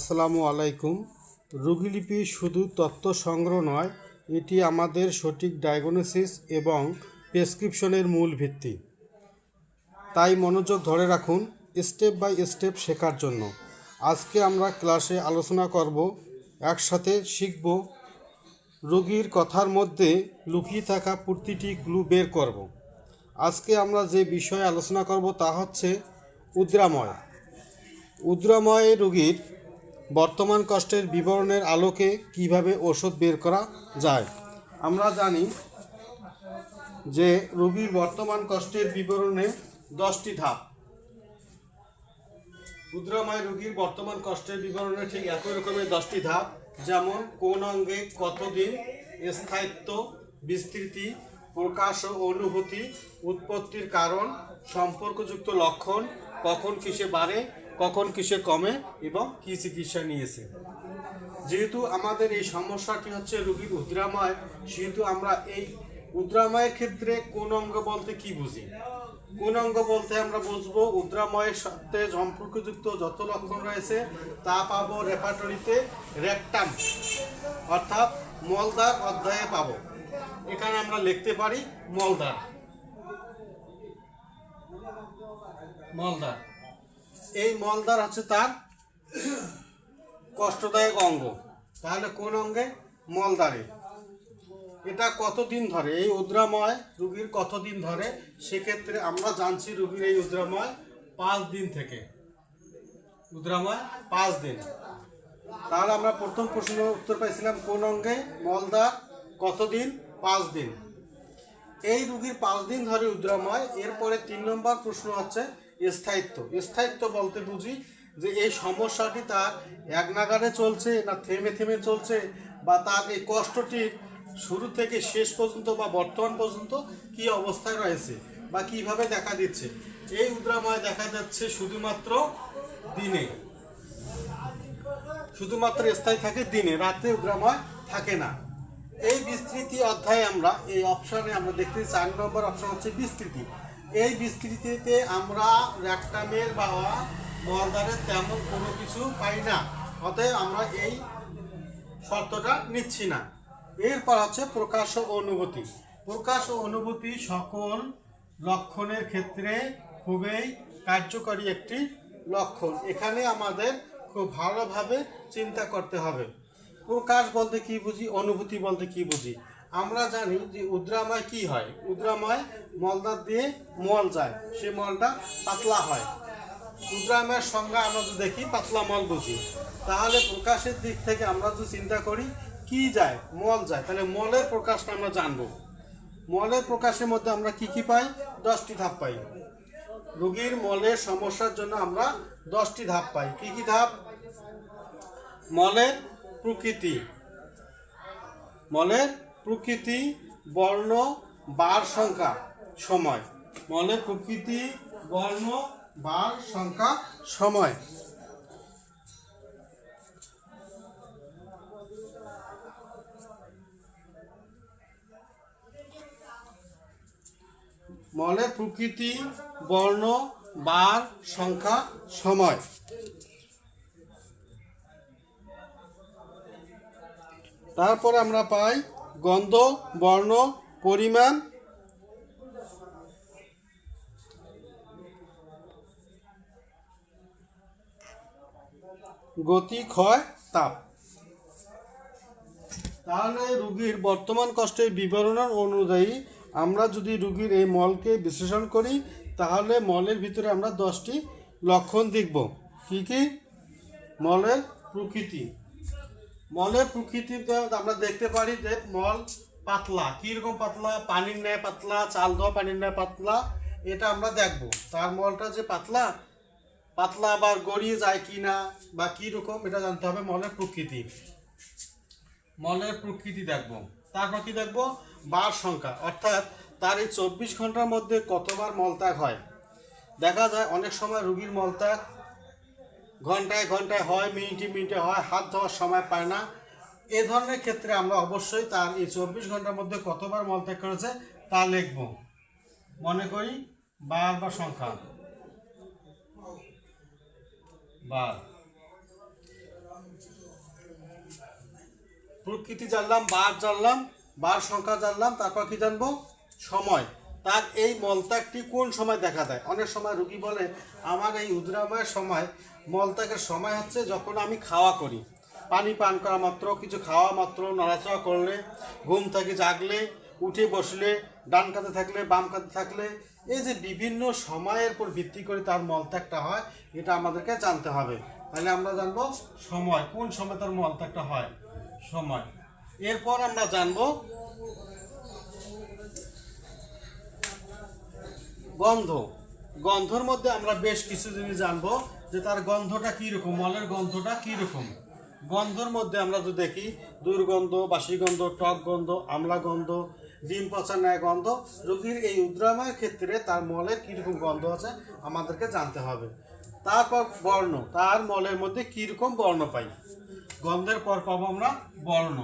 আসসালামু আলাইকুম। রোগীলিপি শুধু তথ্য সংগ্রহ নয়, এটি আমাদের সঠিক ডায়াগনোসিস এবং প্রেসক্রিপশনের মূল ভিত্তি। তাই মনোযোগ ধরে রাখুন স্টেপ বাই স্টেপ শেখার জন্য। আজকে আমরা ক্লাসে আলোচনা করব, একসাথে শিখব রোগীর কথার মধ্যে লুকিয়ে থাকা প্রতিটি ক্লু বের করব। আজকে আমরা যে বিষয়ে আলোচনা করব তা হচ্ছে উদ্রাময়। উদ্রাময় রোগীর বর্তমান কষ্টের বিবরণের আলোকে কিভাবে ওষুধ বের করা যায়। আমরা জানি যে রোগীর বর্তমান কষ্টের বিবরণে 10টি ধাপ। উদ্রাময় রোগীর বর্তমান কষ্টের বিবরণে ঠিক একই রকমের 10টি ধাপ, যেমন কোন অঙ্গে কতদিন, স্থায়িত্ব, বিস্তৃতি, প্রকাশ ও অনুভূতি, উৎপত্তির কারণ, সম্পর্কযুক্ত লক্ষণ, কখন কিসে বাড়ে, কখন কিসে কমে এবং কী চিকিৎসা নিয়েছে। যেহেতু আমাদের এই সমস্যাটি হচ্ছে রোগীর উদ্রাময়, সেহেতু আমরা এই উদ্রাময়ের ক্ষেত্রে কোন অঙ্গ বলতে কি বুঝি। কোন অঙ্গ বলতে আমরা বুঝবো উদ্রাময়ের সাথে সম্পর্কযুক্ত যত লক্ষণ রয়েছে তা পাবো রেপার্টরিতে রেকটাম অর্থাৎ মলদ্বার অধ্যায়ে পাবো। এখানে আমরা লিখতে পারি মলদ্বার। মলদ্বার, এই মলদ্বার হচ্ছে তার কষ্টদায়ক অঙ্গ। তাহলে কোন অঙ্গে? মলদ্বারে। এটা কতদিন ধরে, এই উদ্রাময় রোগীর কতদিন ধরে? সেক্ষেত্রে আমরা জানছি রোগীর এই উদ্রাময় 5 দিন থেকে। উদ্রাময় 5 দিন। তাহলে আমরা প্রথম প্রশ্নের উত্তর পাইছিলাম কোন অঙ্গে? মলদ্বার। কতদিন? 5 দিন। এই রোগীর 5 দিন ধরে উদ্রাময়। এরপরে 3 নম্বর প্রশ্ন হচ্ছে স্থায়িত্ব। স্থায়িত্ব বলতে বুঝি যে এই সমস্যাটি তার এক নাগাড়ে চলছে না থেমে থেমে চলছে, বা তার এই কষ্টটির শুরু থেকে শেষ পর্যন্ত বা বর্তমান পর্যন্ত কি অবস্থায় রয়েছে বা কিভাবে দেখা দিচ্ছে। এই উদ্রাময় দেখা যাচ্ছে শুধুমাত্র দিনে, শুধুমাত্র স্থায়ী থাকে দিনে, রাতে উদ্রাময় থাকে না। এই বিস্তৃতি অধ্যায়ে আমরা এই অপশনে আমরা দেখতে 4 নম্বর অপশন হচ্ছে বিস্তৃতি। এই বিস্তৃতিতে আমরা রেকটামের বা মলদ্বারের তেমন কোনো কিছু পাই না, অতএব আমরা এই শর্তটা নিচ্ছি না। এরপর হচ্ছে প্রকাশ ও অনুভূতি। প্রকাশ ও অনুভূতি সকল লক্ষণের ক্ষেত্রে খুবই কার্যকরী একটি লক্ষণ। এখানে আমাদের খুব ভালোভাবে চিন্তা করতে হবে। প্রকাশ বলতে কি বুঝি, অনুভূতি বলতে কি বুঝি। আমরা জানি যে উদ্রাময় কি হয়, উদ্রাময় মলদ্বার দিয়ে মল যায়, সে মলটা পাতলা হয়। উদ্রাময়ের সংজ্ঞা আমরা যদি দেখি পাতলা মল বুঝি। তাহলে প্রকাশের দিক থেকে আমরা যদি চিন্তা করি কি যায়, মল যায়, তাহলে মলের প্রকাশটা আমরা জানবো। মলের প্রকাশের মধ্যে আমরা কি কি পাই? 10টি ধাপ পাই। রোগীর মলের সমস্যার জন্য আমরা 10টি ধাপ পাই। কি কি ধাপ? মলের প্রকৃতি, মলের প্রকৃতি, বর্ণ, বার, সংখ্যা, সময়। মলের প্রকৃতি, বর্ণ, বার, সংখ্যা, সময়। মলের প্রকৃতি, বর্ণ, বার, সংখ্যা, সময়। তারপরে আমরা পাই গন্ধ, বর্ণ, পরিমাণ, গতি, ক্ষয়, তাপ। তাহলে রোগীর বর্তমান কষ্টের বিবরণ অনুযায়ী আমরা যদি রোগীর এই মলকে বিশ্লেষণ করি, তাহলে মলের ভিতরে আমরা 10টি লক্ষণ দেখব। কি কি? মলের প্রকৃতি। মলের প্রকৃতিতে আমরা দেখতে পারি যে মল পাতলা। কীরকম পাতলা? পানির ন্যায় পাতলা, চাল ধোয়া পানির ন্যায় পাতলা, এটা আমরা দেখব। তার মলটা যে পাতলা, পাতলা আবার গড়িয়ে যায় কি না বা কীরকম, এটা জানতে হবে। মলের প্রকৃতি, মলের প্রকৃতি দেখব। তারপর কি দেখব? বার সংখ্যা, অর্থাৎ তার এই 24 ঘন্টার মধ্যে কতবার মলত্যাগ হয়। দেখা যায় অনেক সময় রোগীর মলত্যাগ ঘন্টায় ঘন্টায় হয়, মিনিটে মিনিটে হয়, হাত ধোয়ার সময় পায় না। এ ধরনের ক্ষেত্রে আমরা অবশ্যই তার এই 24 ঘন্টার মধ্যে কতবার মলত্যাগ করেছে তা লিখব। মনে করি বার বা সংখ্যা, বার। প্রকৃতি জানলাম, বার সংখ্যা জানলাম, তারপর কি জানবো? সময়। তার এই মলত্যাগটি কোন সময় দেখা দেয়? অনেক সময় রোগী বলে আমার এই উদ্রাময়ের সময়, মলত্যাগের সময় হচ্ছে যখন আমি খাওয়া করি, পানি পান করা মাত্র, কিছু খাওয়া মাত্র, নড়াচড়া করলে, ঘুম থেকে জাগলে, উঠে বসলে, ডান কাঁধে থাকলে, বাম কাঁধে থাকলে, এই যে বিভিন্ন সময়ের উপর ভিত্তি করে তার মলত্যাগটা হয়, এটা আমাদেরকে জানতে হবে। তাহলে আমরা জানবো সময়, কোন সময় তার মলত্যাগটা হয়, সময়। এরপর আমরা জানবো গন্ধ। গন্ধর মধ্যে আমরা বেশ কিছু জিনিস জানবো, যে তার গন্ধটা কীরকম, মলের গন্ধটা কীরকম। গন্ধর মধ্যে আমরা যদি দেখি দুর্গন্ধ, বাসি গন্ধ, টক গন্ধ, আমলা গন্ধ, ডিম পচা ন্যায় গন্ধ। রোগীর এই উদ্রাময়ের ক্ষেত্রে তার মলের কীরকম গন্ধ আছে আমাদেরকে জানতে হবে। তারপর বর্ণ, তার মলের মধ্যে কীরকম বর্ণ পাই। গন্ধের পর পাবো আমরা বর্ণ।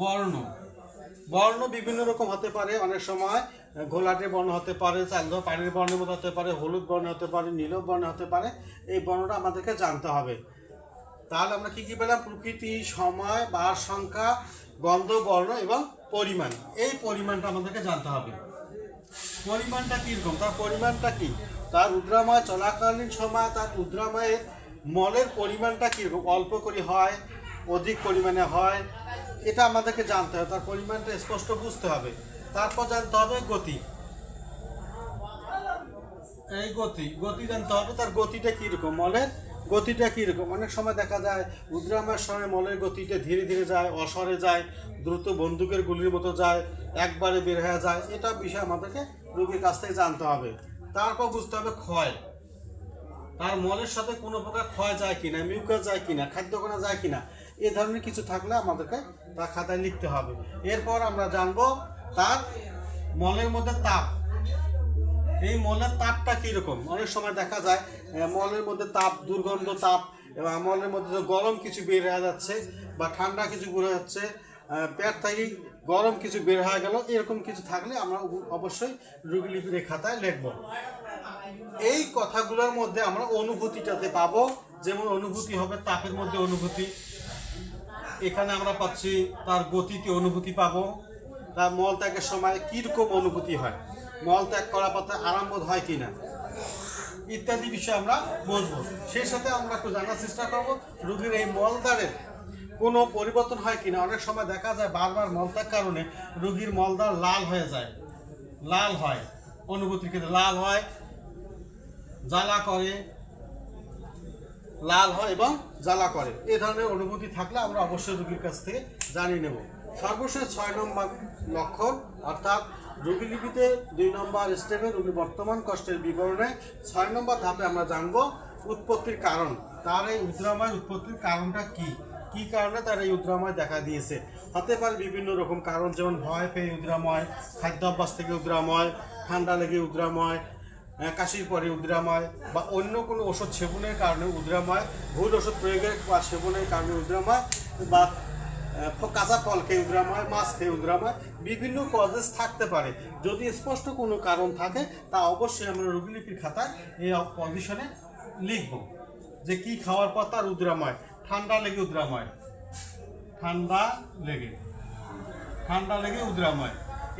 বর্ণ বর্ণ বিভিন্ন রকম হতে পারে। অনেক সময় ঘোলাটে বর্ণ হতে পারে, চালদা পানির বর্ণের মতো হতে পারে, হলুদ বর্ণ হতে পারে, নীলব বর্ণ হতে পারে। এই বর্ণটা আমাদেরকে জানতে হবে। তাহলে আমরা কি কি পেলাম? প্রকৃতি, সময়, বার সংখ্যা, গন্ধ, বর্ণ এবং পরিমাণ। এই পরিমাণটা আমাদেরকে জানতে হবে। পরিমাণটা কীরকম, তার পরিমাণটা কি, তার উদ্রাময় চলাকালীন সময় তার উদ্রাময়ের মলের পরিমাণটা কীরকম, অল্প করে হয়, অধিক পরিমাণে হয়, এটা আমাদেরকে জানতে হবে। তার পরিমাণটা স্পষ্ট বুঝতে হবে। তারপর জানতে হবে গতি। এই গতি জানতে হবে, তার গতিটা কীরকম, মলের গতিটা কীরকম। অনেক সময় দেখা যায় উদ্রাময়ের সময় মলের গতিটা ধীরে ধীরে যায়, অসরে যায়, দ্রুত বন্দুকের গুলির মতো যায়, একবারে বের হয়ে যায়। এটা বিষয় আমাদেরকে রোগীর কাছ থেকে জানতে হবে। তারপর বুঝতে হবে ক্ষয়, তার মলের সাথে কোনো প্রকার ক্ষয় যায় কিনা, মিউকাস যায় কিনা, খাদ্যকণা যায় কিনা, এ ধরনের কিছু থাকলে আমাদেরকে তার খাতায় লিখতে হবে। এরপর আমরা জানবো তার মলের মধ্যে তাপ। এই মলের তাপটা কীরকম। অনেক সময় দেখা যায় মলের মধ্যে তাপ, দুর্গন্ধ তাপ, এবং মলের মধ্যে গরম কিছু বের হয়ে যাচ্ছে বা ঠান্ডা কিছু বের হয়ে যাচ্ছে, পেট থেকে গরম কিছু বের হয়ে গেল, এরকম কিছু থাকলে আমরা অবশ্যই রোগীলিপির খাতায় লিখব। এই কথাগুলোর মধ্যে আমরা অনুভূতিটাতে পাবো। যেমন অনুভূতি হবে তাপের মধ্যে অনুভূতি, এখানে আমরা পাচ্ছি তার গতিতে অনুভূতি পাবো। তার মল ত্যাগের সময় কীরকম অনুভূতি হয়, মল ত্যাগ করা পথে আরামবোধ হয় কিনা, ইত্যাদি বিষয় আমরা বুঝবো। সেই সাথে আমরা একটু জানার চেষ্টা করবো রোগীর এই মলদ্বারের কোনো পরিবর্তন হয় কিনা। অনেক সময় দেখা যায় বারবার মলত্যাগ কারণে রোগীর মলদ্বার লাল হয়ে যায়, লাল হয়, অনুভূতির ক্ষেত্রে লাল হয়, জ্বালা করে, লাল হয় এবং জ্বালা করে। এই ধরনের অনুভূতি থাকলে আমরা অবশ্যই রোগীর কাছ থেকে জানিয়ে নেব। সর্বশেষ 6 নম্বর লক্ষণ, অর্থাৎ রোগীলিপিতে 2 নম্বর স্টেপে রোগীর বর্তমান কষ্টের বিবরণে 6 নম্বর ধাপে আমরা জানব উৎপত্তির কারণ। তার এই উদ্রাময়ের উৎপত্তির কারণটা কি কারণে তার এই উদ্রাময় দেখা দিয়েছে। হতে পারে বিভিন্ন রকম কারণ, যেমন ভয় পেয়ে উদ্রাময়, খাদ্যাভ্যাস থেকে উদ্রাময়, ঠান্ডা লেগে উদ্রাময়, কাশির পরে উদ্রাময়, বা অন্য কোনো ওষুধ সেবনের কারণে উদ্রাময়, ভুল ওষুধ প্রয়োগের বা সেবনের কারণে উদ্রাময়, বা কাঁচা ফল খেয়ে উদ্রাময়, মাছ খেয়ে উদ্রাময়, বিভিন্ন কজেস থাকতে পারে। যদি স্পষ্ট কোনো কারণ থাকে তা অবশ্যই আমরা রোগীলিপির খাতায় এই পজিশনে লিখব, যে কি খাওয়ার পর তার উদ্রাময়। ঠান্ডা লেগে উদ্রাময়, ঠান্ডা লেগে উদ্রাময়।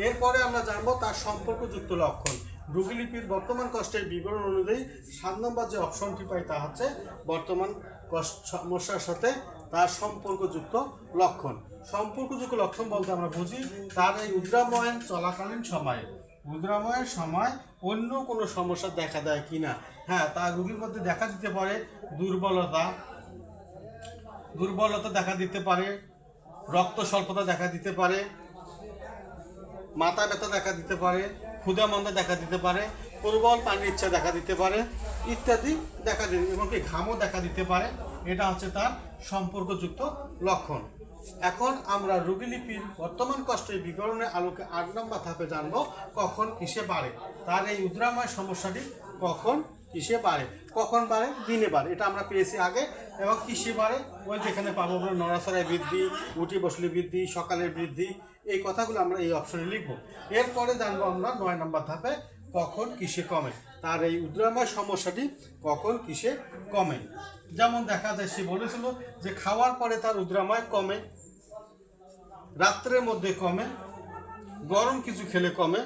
এরপরে আমরা জানবো তার সম্পর্কযুক্ত লক্ষণ। রোগীলিপির বর্তমান কষ্টের বিবরণ অনুযায়ী 7 নম্বর যে অপশনটি পাই তা হচ্ছে বর্তমান সমস্যার সাথে তার সম্পর্কযুক্ত লক্ষণ। সম্পর্কযুক্ত লক্ষণ বলতে আমরা বুঝি তার এই উদ্রাময় চলাকালীন সময়ে, উদ্রাময়ের সময় অন্য কোনো সমস্যা দেখা দেয় কিনা। হ্যাঁ, তার রোগীর মধ্যে দেখা দিতে পারে দুর্বলতা দেখা দিতে পারে, রক্ত স্বল্পতা দেখা দিতে পারে, মাথা ব্যথা দেখা দিতে পারে, ক্ষুধা মন্দা দেখা দিতে পারে, প্রবল পানির ইচ্ছা দেখা দিতে পারে, ইত্যাদি দেখা দিতে, এমনকি ঘামও দেখা দিতে পারে। এটা হচ্ছে তার সম্পর্কযুক্ত লক্ষণ। এখন আমরা রোগীলিপির বর্তমান কষ্টের বিবরণের আলোকে 8 নম্বর ধাপে জানব কখন কিসে বাড়ে। তার এই উদ্রাময় সমস্যাটি কখন কিসে বাড়ে। কখন বাড়ে? দিনে বাড়ে, এটা আমরা পেয়েছি আগে। এবং কিসে বাড়ে? ওই যেখানে পাবো আমরা নড়াচড়ায় বৃদ্ধি, উঠে বসলে বৃদ্ধি, সকালের বৃদ্ধি, এই কথাগুলো আমরা এই অপশনে লিখব। এরপরে জানবো আমরা 9 নম্বর ধাপে কখন কিসে কমে। তার এই উদ্রাময় সমস্যাটি কখন কিসে কমে। যেমন দেখা যায় সে বলেছিল যে খাওয়ার পরে তার উদ্রাময় কমে, রাত্রের মধ্যে কমে, গরম কিছু খেলে কমে,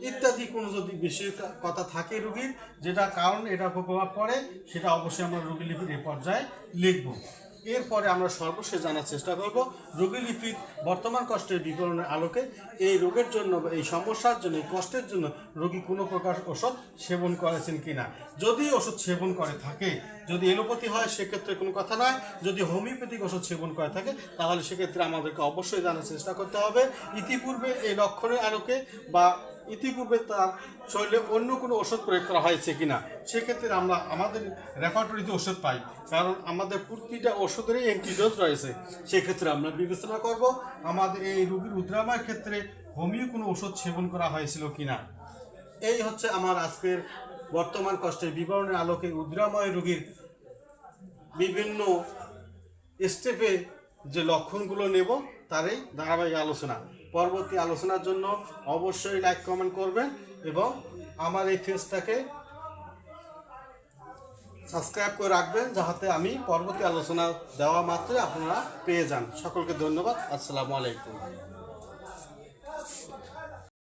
ইত্যাদি কোনো যদি বেশি কথা থাকে রোগীর, যেটা কারণ এটার উপর প্রভাব পড়ে, সেটা অবশ্যই আমরা রোগী লিপির এ পর্যায়ে লিখব। এরপরে আমরা সর্বশেষ জানার চেষ্টা করব রোগী লিপির বর্তমান কষ্টের বিবরণের আলোকে এই রোগের জন্য, এই সমস্যার জন্য, এই কষ্টের জন্য রোগী কোনো প্রকার ওষুধ সেবন করেছেন কিনা। যদি ওষুধ সেবন করে থাকে, যদি এলোপ্যাথি হয় সেক্ষেত্রে কোনো কথা নয়, যদি হোমিওপ্যাথিক ওষুধ সেবন করে থাকে তাহলে সেক্ষেত্রে আমাদেরকে অবশ্যই জানার চেষ্টা করতে হবে ইতিপূর্বে এই লক্ষণের আলোকে বা ইতিপূর্বে তার শরীরে অন্য কোনো ওষুধ প্রয়োগ করা হয়েছে কিনা। সেক্ষেত্রে আমরা আমাদের রেপার্টরিতে ওষুধ পাই, কারণ আমাদের প্রতিটা ওষুধেরই অ্যান্টিডোজ রয়েছে। সেক্ষেত্রে আমরা বিবেচনা করব আমাদের এই রোগীর উদ্রাময়ের ক্ষেত্রে হোমিও কোনো ওষুধ সেবন করা হয়েছিল কিনা। এই হচ্ছে আমার আজকের বর্তমান কষ্টের বিবরণের আলোকে উদ্রাময় রোগীর বিভিন্ন স্টেপে যে লক্ষণগুলো নেব তারই ধারাবাহিক আলোচনা। পরবর্তী আলোচনার জন্য অবশ্যই লাইক কমেন্ট করবেন এবং আমার এই পেজটাকে সাবস্ক্রাইব করে রাখবেন, যাতে আমি পরবর্তী আলোচনা দেওয়া মাত্রই আপনারা পেয়ে যান। সকলকে ধন্যবাদ। আসসালামু আলাইকুম।